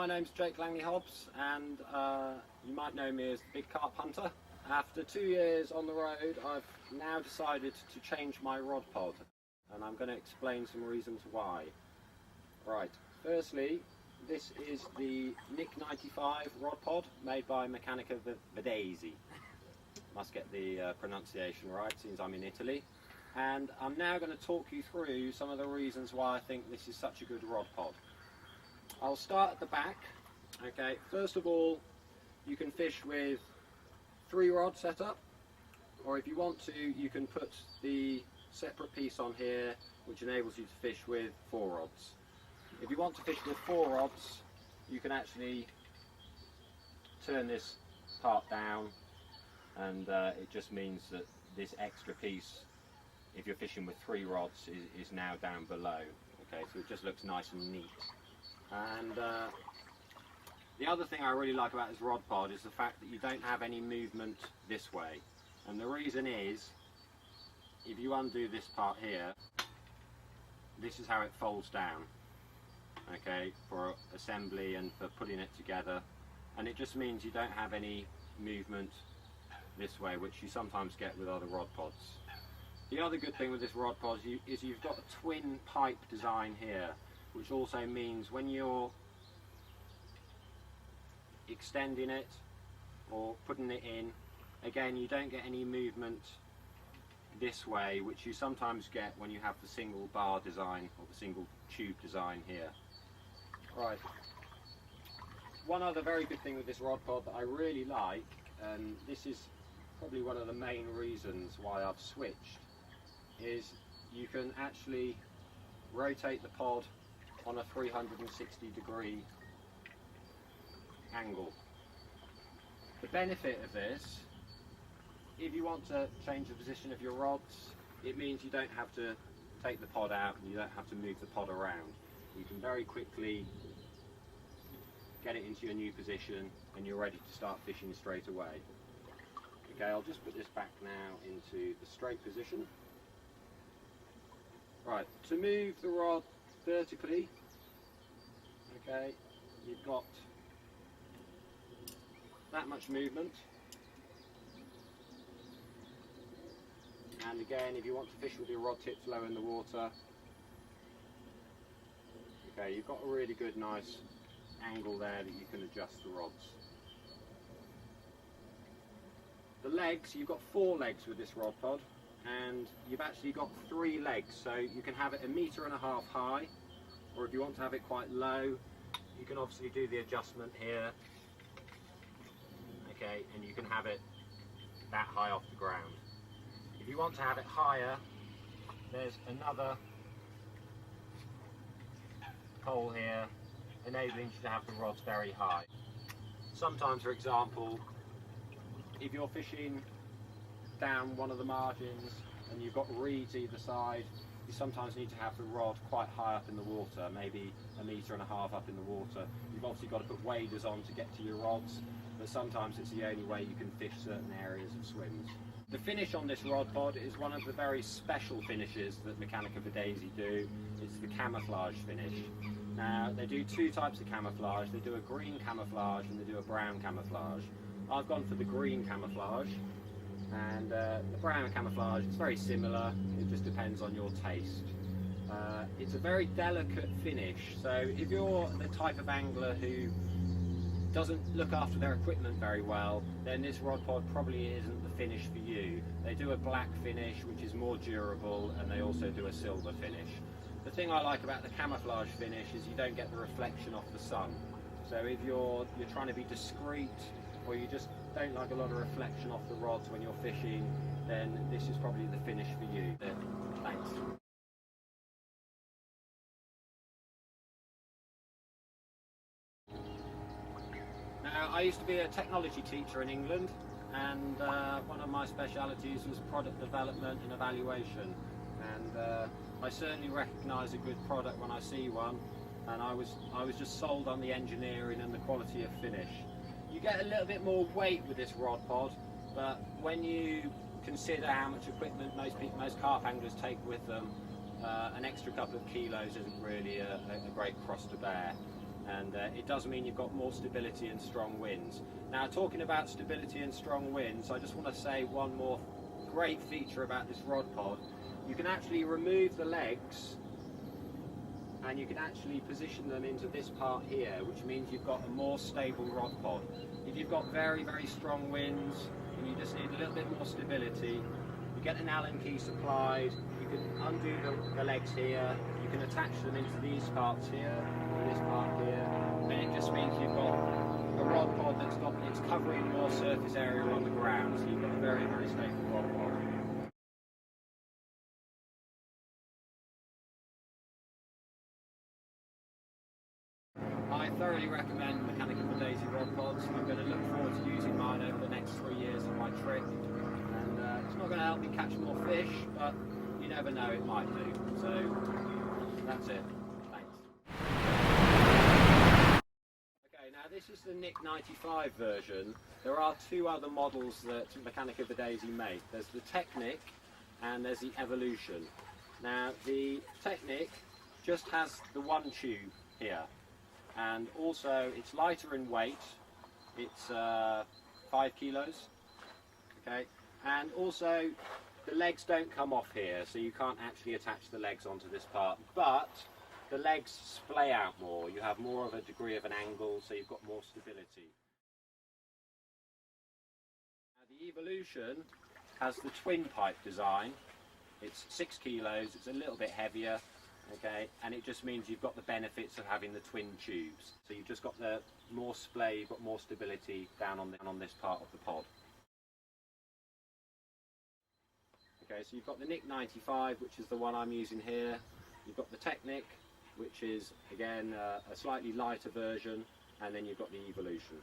name's Jake Langley-Hobbs, and you might know me as the Big Carp Hunter. After 2 years on the road, I've now decided to change my rod pod, and I'm going to explain some reasons why. Right, firstly, this is the Nick'95 rod pod made by Meccanica Vadese. Must get the pronunciation right since I'm in Italy. And I'm now going to talk you through some of the reasons why I think this is such a good rod pod. I'll start at the back. Okay, first of all, you can fish with 3 rod setup, or if you want to, you can put the separate piece on here which enables you to fish with 4 rods. If you want to fish with 4 rods, you can actually turn this part down, and it just means that this extra piece, if you're fishing with 3 rods, is now down below. Okay, so it just looks nice and neat. And the other thing I really like about this rod pod is the fact that you don't have any movement this way. And the reason is, if you undo this part here, this is how it folds down. Okay, for assembly and for putting it together. And it just means you don't have any movement this way, which you sometimes get with other rod pods. The other good thing with this rod pod is you've got a twin pipe design here, which also means when you're extending it or putting it in, again, you don't get any movement this way, which you sometimes get when you have the single bar design or the single tube design here. Right. One other very good thing with this rod pod that I really like, and this is probably one of the main reasons why I've switched, is you can actually rotate the pod on a 360-degree angle. The benefit of this, if you want to change the position of your rods, it means you don't have to take the pod out and you don't have to move the pod around. You can very quickly get it into your new position and you're ready to start fishing straight away. Okay, I'll just put this back now into the straight position. Right, to move the rod vertically, okay, you've got that much movement. And again, if you want to fish with your rod tips low in the water, okay, you've got a really good, nice angle there that you can adjust the rods. The legs, you've got 4 legs with this rod pod, and you've actually got 3 legs, so you can have it 1.5 meters high, or if you want to have it quite low, you can obviously do the adjustment here, okay, and you can have it that high off the ground. If you want to have it higher, there's another hole here enabling you to have the rods very high. Sometimes, for example, if you're fishing down one of the margins and you've got reeds either side, you sometimes need to have the rod quite high up in the water, maybe 1.5 meters up in the water. You've obviously got to put waders on to get to your rods, but sometimes it's the only way you can fish certain areas of swims. The finish on this rod pod is one of the very special finishes that Meccanica Vadese do. It's the camouflage finish. Now, they do 2 types of camouflage. They do a green camouflage and they do a brown camouflage. I've gone for the green camouflage, and the brown camouflage is very similar. It just depends on your taste. It's a very delicate finish, so if you're the type of angler who doesn't look after their equipment very well, then this rod pod probably isn't the finish for you. They do a black finish which is more durable, and they also do a silver finish. The thing I like about the camouflage finish is you don't get the reflection off the sun. So if you're trying to be discreet, or you just don't like a lot of reflection off the rods when you're fishing, then this is probably the finish for you. Thanks. Now, I used to be a technology teacher in England, and one of my specialities was product development and evaluation. And I certainly recognise a good product when I see one, and I was just sold on the engineering and the quality of finish. You get a little bit more weight with this rod pod, but when you consider how much equipment most carp anglers take with them, an extra couple of kilos isn't really a great cross to bear. and it does mean you've got more stability and strong winds. Now, talking about stability and strong winds, I just want to say one more great feature about this rod pod. You can actually remove the legs and you can actually position them into this part here, which means you've got a more stable rod pod. If you've got very, very strong winds and you just need a little bit more stability, you get an Allen key supplied, you can undo the legs here, you can attach them into these parts here, and this part here, and it just means you've got a rod pod it's covering more surface area on the ground, so you've got a very, very stable rod pod. I thoroughly recommend Meccanica Vadese rod pods. I'm going to look forward to using mine over the next 3 years of my trip, and it's not going to help me catch more fish, but you never know, it might do. So that's it. Thanks. Okay, now this is the Nick'95 version. There are two other models that Meccanica Vadese make. There's the Technic and there's the Evolution. Now the Technic just has the one tube here, and also it's lighter in weight. It's 5 kilos. Okay, and also the legs don't come off here, so you can't actually attach the legs onto this part, but the legs splay out more. You have more of a degree of an angle, so you've got more stability. Now, the Evolution has the twin pipe design. It's 6 kilos, it's a little bit heavier, okay, and it just means you've got the benefits of having the twin tubes. So you've just got the more splay, you've got more stability down on this part of the pod. Okay, so you've got the Nick'95, which is the one I'm using here. You've got the Technic, which is again a slightly lighter version, and then you've got the Evolution.